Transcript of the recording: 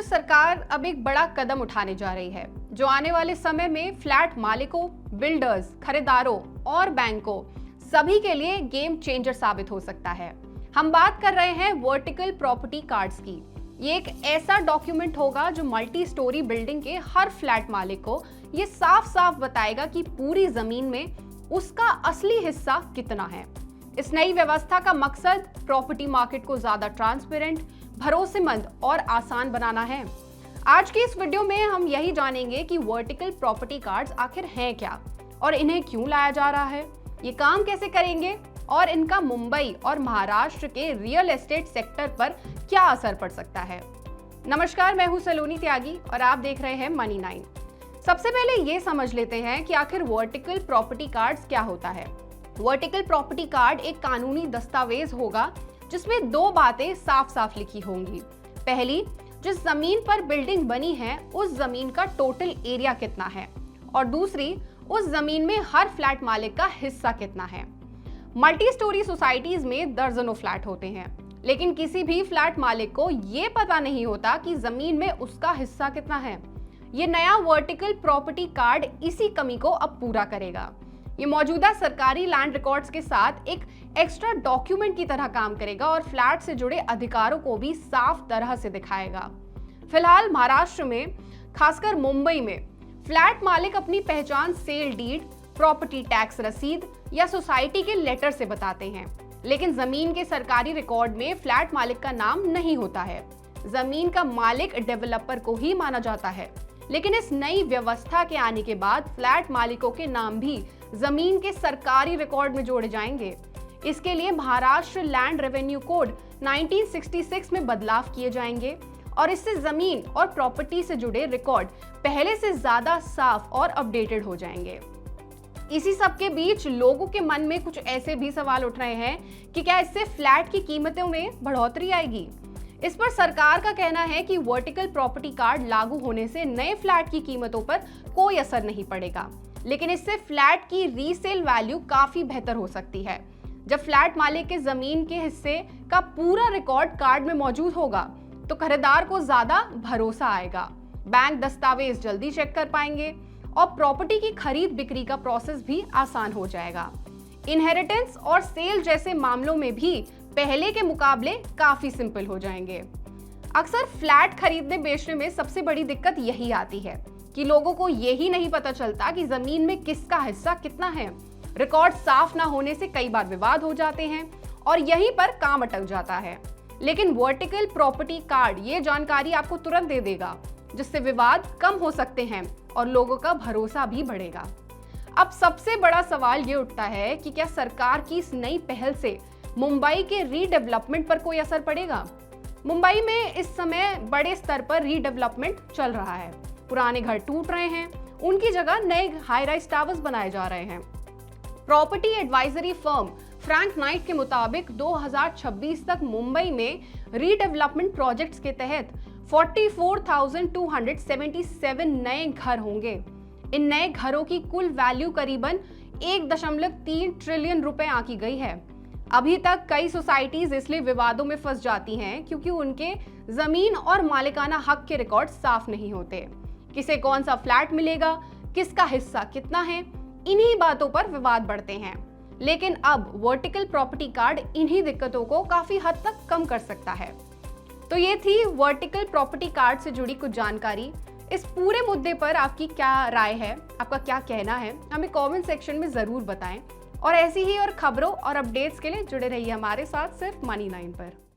सरकार अब एक बड़ा कदम उठाने जा रही है जो आने वाले समय में फ्लैट मालिकों, बिल्डर्स, खरीदारों और बैंकों सभी के लिए गेम चेंजर साबित हो सकता है। हम बात कर रहे हैं वर्टिकल प्रॉपर्टी कार्ड्स की। ये एक ऐसा डॉक्यूमेंट होगा जो मल्टी स्टोरी बिल्डिंग के हर फ्लैट मालिक को ये साफ साफ बताएगा कि पूरी जमीन में उसका असली हिस्सा कितना है। इस नई व्यवस्था का मकसद प्रॉपर्टी मार्केट को ज्यादा ट्रांसपेरेंट, भरोसेमंद और आसान बनाना है। आज की इस वीडियो में हम यही जानेंगे कि वर्टिकल प्रॉपर्टी कार्ड्स आखिर हैं क्या और इन्हें क्यों लाया जा रहा है, ये काम कैसे करेंगे और इनका मुंबई और महाराष्ट्र के रियल एस्टेट सेक्टर पर क्या असर पड़ सकता है। नमस्कार, मैं हूं सलोनी त्यागी और आप देख रहे हैं मनी 9। सबसे पहले ये समझ लेते हैं कि आखिर वर्टिकल प्रॉपर्टी कार्ड्स क्या होता है। वर्टिकल प्रॉपर्टी कार्ड एक कानूनी दस्तावेज होगा जिसमें दो बातें साफ साफ लिखी होंगी। पहली, जिस जमीन पर बिल्डिंग बनी है उस जमीन का टोटल एरिया कितना है, और दूसरी, उस जमीन में हर फ्लैट मालिक का हिस्सा कितना है। मल्टी स्टोरी सोसाइटीज में दर्जनों फ्लैट होते हैं, लेकिन किसी भी फ्लैट मालिक को यह पता नहीं होता कि जमीन में उसका हिस्सा कितना है। ये नया वर्टिकल प्रॉपर्टी कार्ड इसी कमी को अब पूरा करेगा। ये मौजूदा सरकारी लैंड रिकॉर्ड्स के साथ एक एक्स्ट्रा डॉक्यूमेंट की तरह काम करेगा और फ्लैट से जुड़े अधिकारों को भी साफ तरह से दिखाएगा। फिलहाल महाराष्ट्र में, खासकर मुंबई में, फ्लैट मालिक अपनी पहचान सेल डीड, प्रॉपर्टी टैक्स रसीद या सोसाइटी के लेटर से बताते हैं, लेकिन जमीन के सरकारी रिकॉर्ड में फ्लैट मालिक का नाम नहीं होता है। जमीन का मालिक डेवलपर को ही माना जाता है, लेकिन इस नई व्यवस्था के आने के बाद फ्लैट मालिकों के नाम भी जमीन के सरकारी रिकॉर्ड में जोड़े जाएंगे। इसके लिए महाराष्ट्र लैंड रेवेन्यू कोड 1966 में बदलाव किए जाएंगे और इससे जमीन और प्रॉपर्टी से जुड़े रिकॉर्ड पहले से ज्यादा साफ और अपडेटेड हो जाएंगे। इसी सब के बीच लोगों के मन में कुछ ऐसे भी सवाल उठ रहे हैं कि क्या इससे फ्लैट की कीमतों में बढ़ोतरी आएगी। इस पर सरकार का कहना है कि वर्टिकल प्रॉपर्टी कार्ड लागू होने से नए फ्लैट की कीमतों पर कोई असर नहीं पड़ेगा, लेकिन इससे फ्लैट की रीसेल वैल्यू काफी बेहतर हो सकती है। जब फ्लैट मालिक के जमीन के हिस्से का पूरा रिकॉर्ड कार्ड में मौजूद होगा तो खरीदार को ज्यादा भरोसा आएगा, बैंक दस्तावेज जल्दी चेक कर पाएंगे और प्रॉपर्टी की खरीद बिक्री का प्रोसेस भी आसान हो जाएगा। इनहेरिटेंस और सेल जैसे मामलों में भी पहले के मुकाबले काफी सिंपल हो जाएंगे। अक्सर फ्लैट खरीदने बेचने में सबसे बड़ी दिक्कत यही आती है कि लोगों को यही नहीं पता चलता कि जमीन में किसका हिस्सा कितना है। रिकॉर्ड साफ ना होने से कई बार विवाद हो जाते हैं और यहीं पर काम अटक जाता है। लेकिन वर्टिकल प्रॉपर्टी कार्ड ये जानकारी आपको तुरंत दे देगा, जिससे विवाद कम हो सकते हैं और लोगों का भरोसा भी बढ़ेगा। अब सबसे बड़ा सवाल ये उठता है कि क्या सरकार की इस नई पहल से मुंबई के रीडेवलपमेंट पर कोई असर पड़ेगा। मुंबई में इस समय बड़े स्तर पर रीडेवलपमेंट चल रहा है। पुराने घर टूट रहे हैं, उनकी जगह नए हाई राइज टावर्स बनाए जा रहे हैं। Property advisory firm Frank night के मुताबिक 2026 तक मुंबई में रीडेवलपमेंट प्रोजेक्ट्स के तहत 44,277 नए घर होंगे। इन नए घरों की कुल वैल्यू करीबन 1.3 ट्रिलियन रुपए आंकी गई है। अभी तक कई सोसाइटीज इसलिए विवादों में फंस जाती हैं क्योंकि उनके जमीन और मालिकाना हक के रिकॉर्ड साफ नहीं होते। किसे कौन सा फ्लैट मिलेगा, किसका हिस्सा कितना है, इन्हीं बातों पर विवाद बढ़ते हैं। लेकिन अब वर्टिकल प्रॉपर्टी कार्ड इन्हीं दिक्कतों को काफी हद तक कम कर सकता है। तो ये थी वर्टिकल प्रॉपर्टी कार्ड से जुड़ी कुछ जानकारी। इस पूरे मुद्दे पर आपकी क्या राय है, आपका क्या कहना है, हमें कमेंट सेक्शन में जरूर बताएं। और ऐसी ही और खबरों और अपडेट्स के लिए जुड़े रहिए हमारे साथ सिर्फ मनी 9 पर।